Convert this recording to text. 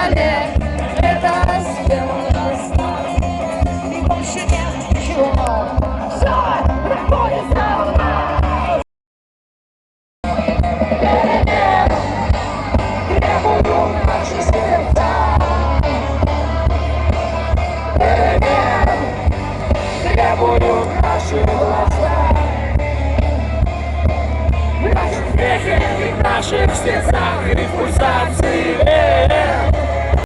столе. Это сделано с нами. И больше нет ничего. Все приходит равно. Перемен требуют наши сердца. Перемен требуют наши глаза. В наших веках и в наших сердцах и в пульсации